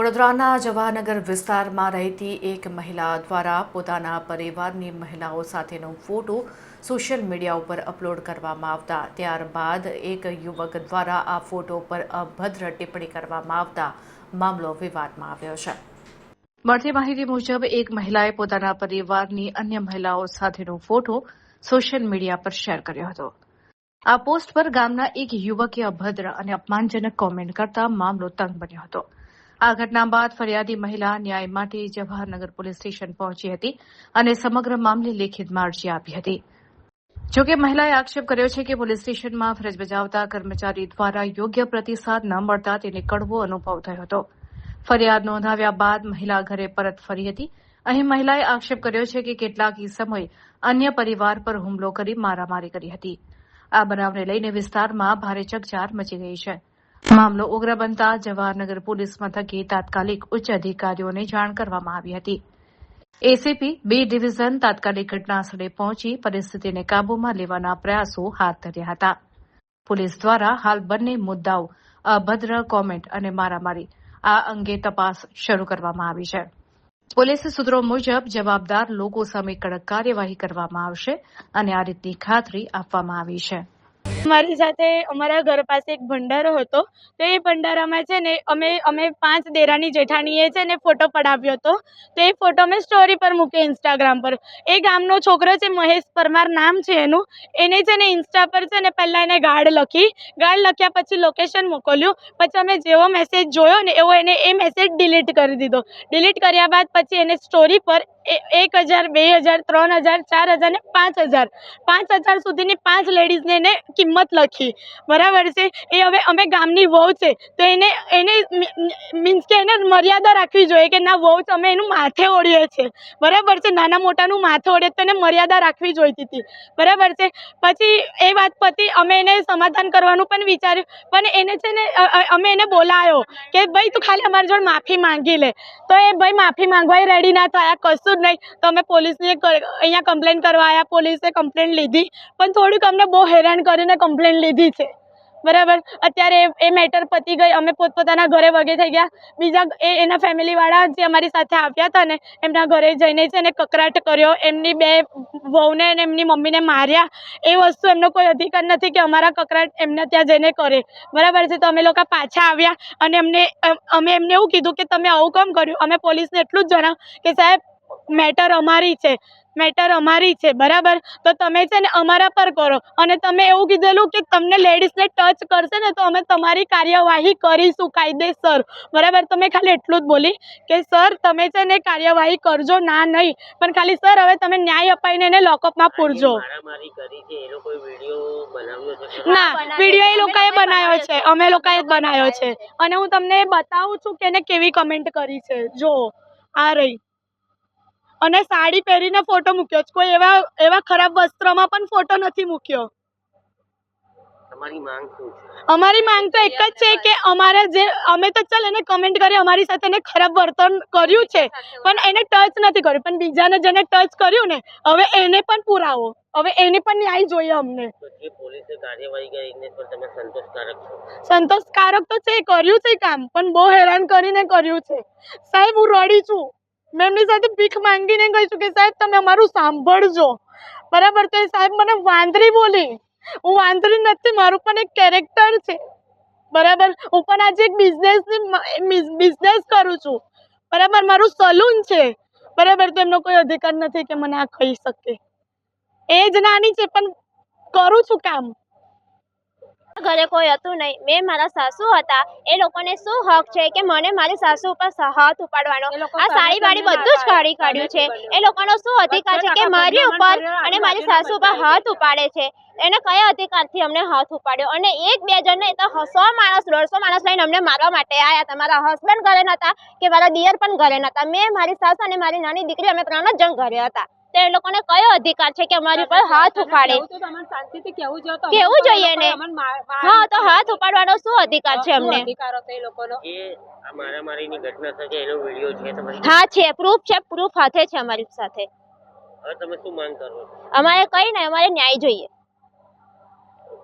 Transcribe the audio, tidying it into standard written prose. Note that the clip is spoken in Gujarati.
વડોદરાના જવાહરનગર વિસ્તારમાં રહેતી એક મહિલા દ્વારા પોતાના પરિવારની મહિલાઓ સાથેનો ફોટો સોશિયલ મીડિયા ઉપર અપલોડ કરવામાં આવતા ત્યારબાદ એક યુવક દ્વારા આ ફોટો પર અભદ્ર ટિપ્પણી કરવામાં આવતા મામલો વિવાદમાં આવ્યો છે। મળતી માહિતી મુજબ એક મહિલાએ પોતાના પરિવારની અન્ય મહિલાઓ સાથેનો ફોટો સોશિયલ મીડિયા પર શેર કર્યો હતો। આ પોસ્ટ પર ગામના એક યુવકે અભદ્ર અને અપમાનજનક કોમેન્ટ કરતા મામલો તંગ બન્યો હતો। આ ઘટના બાદ ફરિયાદી મહિલા ન્યાય માટે જવાહરનગર પોલીસ સ્ટેશન પહોંચી હતી અને સમગ્ર મામલે લેખિતમાં અરજી આપી હતી। જોકે મહિલાએ આક્ષેપ કર્યો છે કે પોલીસ સ્ટેશનમાં ફરજ બજાવતા કર્મચારી દ્વારા યોગ્ય પ્રતિસાદ ન મળતા તેને કડવો અનુભવ થયો હતો। ફરિયાદ નોંધાવ્યા બાદ મહિલા ઘરે પરત ફરી હતી। અહીં મહિલાએ આક્ષેપ કર્યો છે કે કેટલાક સમયે અન્ય પરિવાર પર હુમલો કરી મારામારી કરી હતી। આ બનાવને લઈને વિસ્તારમાં ભારે ચકચાર મચી ગઈ છે। મામલો ઉગ્ર બનતા જવાહરનગર પોલીસ મથકે તાત્કાલિક ઉચ્ચ અધિકારીઓને જાણ કરવામાં આવી હતી। એસીપી બી ડિવિઝન તાત્કાલિક ઘટનાસ્થળે પહોંચી પરિસ્થિતિને કાબૂમાં લેવાના પ્રયાસો હાથ ધર્યા હતા। પોલીસ દ્વારા હાલ બંને મુદ્દાઓ અભદ્ર કોમેન્ટ અને મારામારી આ અંગે તપાસ શરૂ કરવામાં આવી છે। પોલીસ સૂત્રો મુજબ જવાબદાર લોકો સામે કડક કાર્યવાહી કરવામાં આવશે અને આ રીતની ખાતરી આપવામાં આવી છે। અમારી સાથે અમારા ઘર પાસે એક ભંડારો હતો તો એ ભંડારામાં છે ને અમે 5 દેરાની જેઠાણીએ છે ને ફોટો પડાવ્યો હતો તો એ ફોટો મેં સ્ટોરી પર મૂક્યો ઇન્સ્ટાગ્રામ પર। એ ગામનો છોકરો છે મહેશ પરમાર નામ છે એનું, એને છે ને ઇન્સ્ટા પર છે ને પહેલા એને ગાર્ડ લખ્યા પછી લોકેશન મોકલ્યું, પછી અમે જેવો મેસેજ જોયો ને એવો એને એ મેસેજ ડિલીટ કરી દીધો। ડિલીટ કર્યા બાદ પછી એને સ્ટોરી પર 1000, 2000, 3000, 4000 ને 5000 સુધીની 5 લેડીઝને એને કિંમત લખી, બરાબર છે। એ હવે અમે ગામની વહુ છે તો એને મીન્સ કે એને મર્યાદા રાખવી જોઈએ કે ના વહુ છે, અમે એનું માથે ઓળીએ છીએ, બરાબર છે। નાના મોટાનું માથે ઓળીએ તો એને મર્યાદા રાખવી જોઈતી હતી, બરાબર છે। પછી એ વાત પતી, અમે એને સમાધાન કરવાનું પણ વિચાર્યું, પણ એને છે ને અમે એને બોલાયો કે ભાઈ તું ખાલી અમારી જોડે માફી માંગી લે, તો એ ભાઈ માફી માંગવા રેડી ના થયા, કશું જ નહીં। તો અમે પોલીસને અહીંયા કમ્પ્લેન કરવા આવ્યા, પોલીસે કમ્પ્લેન લીધી પણ થોડીક અમને બહુ હેરાન કરીને કમ્પ્લેન લીધી છે, બરાબર। અત્યારે એ મેટર પતી ગઈ, અમે પોતપોતાના ઘરે વગે થઈ ગયા। બીજા એના ફેમિલીવાળા જે અમારી સાથે આવ્યા હતા ને એમના ઘરે જઈને છે ને કકરાટ કર્યો, એમની 2 વહુને અને એમની મમ્મીને માર્યા। એ વસ્તુ એમનો કોઈ અધિકાર નથી કે અમારા કકરાટ એમને ત્યાં જઈને કરે, બરાબર છે। તો અમે લોકો પાછા આવ્યા અને અમે એમને એવું કીધું કે તમે આવું કેમ કર્યું। અમે પોલીસને એટલું જ જણાવ્યું કે સાહેબ મેટર અમારી છે, બરાબર, તો તમે છે ને અમારા પર કરો, અને તમે એવું કીધેલું કે તમને લેડીઝને ટચ કરશે ને તો અમે તમારી કાર્યવાહી કરીશું કાયદેસર, બરાબર। તો મેં ખાલી એટલું જ બોલી કે સર તમે છે ને કાર્યવાહી કરજો, ના નહીં, પણ ખાલી સર હવે તમે ન્યાય અપાઈને એને લોકઅપમાં પૂરજો। ના, વિડીયો એ લોકોએ બનાવ્યો છે, અમે લોકોએ જ બનાવ્યો છે, અને હું તમને બતાવું છું કે એને કેવી કમેન્ટ કરી છે। જો આ રહી, અને સાડી પહેરીને ફોટો મૂક્યો છે, કોઈ એવા ખરાબ વસ્ત્રમાં પણ ફોટો નથી મૂક્યો। અમારી માંગ તો એક જ છે કે અમે તો ચાલ એને કમેન્ટ કરી, અમારી સાથે એને ખરાબ વર્તન કર્યું છે પણ એને ટચ નથી કર્યું, પણ બીજાને જેને ટચ કર્યું ને હવે એને પણ પુરાવો, હવે એની પણ ન્યાય જોઈએ અમને। સંતોષકારક તો છે, કર્યું છે કામ, પણ બહુ હેરાન કરીને કર્યું છે સાહેબ। હું રડી છું, મેં એમની સાથે ભીખ માંગીને ગઈ છું કે સાહેબ તમે અમારું સાંભળજો, બરાબર। તો એ સાહેબ મને વાંદરી બોલી, હું વાંદરી નથી, મારું પણ એક કેરેક્ટર છે, બરાબર। હું પણ આજે એક બિઝનેસ કરું છું, બરાબર, મારું સલૂન છે, બરાબર। તો એમનો કોઈ અધિકાર નથી કે મને આ કહી શકે। એજ નાની છે પણ કરું છું કામ। ઘરે કોઈ હતું નહીં, મેં મારા સાસુ હતા, એ લોકોને શું હક છે કે મને મારી સાસુ ઉપર હાથ ઉપાડવાનો। આ સાડી વાળી બધું જ કાઢ્યું છે, એ લોકોનો શું અધિકાર છે કે મારી ઉપર અને મારી સાસુ ઉપર હાથ ઉપાડે છે। એને કયા અધિકારથી અમને હાથ ઉપાડ્યો? અને 1-2 જણ નહીં તો 100 માણસ 150 માણસ લઈને અમને મારવા માટે આવ્યા હતા। મારા હસબન્ડ ઘરે નહોતા કે મારા દિયર પણ ઘરે નહોતા, મેં, મારી સાસુ અને મારી નાની દીકરી અમે 3 જ જણ ઘરે હતા। તો એ લોકોને કયો અધિકાર છે કે અમારી ઉપર હાથ ઉપાડે? કેવું જોઈએ ને? હા, તો હાથ ઉપાડવાનો શું અધિકાર છે અમને? હા છે, પ્રૂફ હાથે છે અમારી સાથે। અમારે કઈ નહીં, અમારે ન્યાય જોઈએ।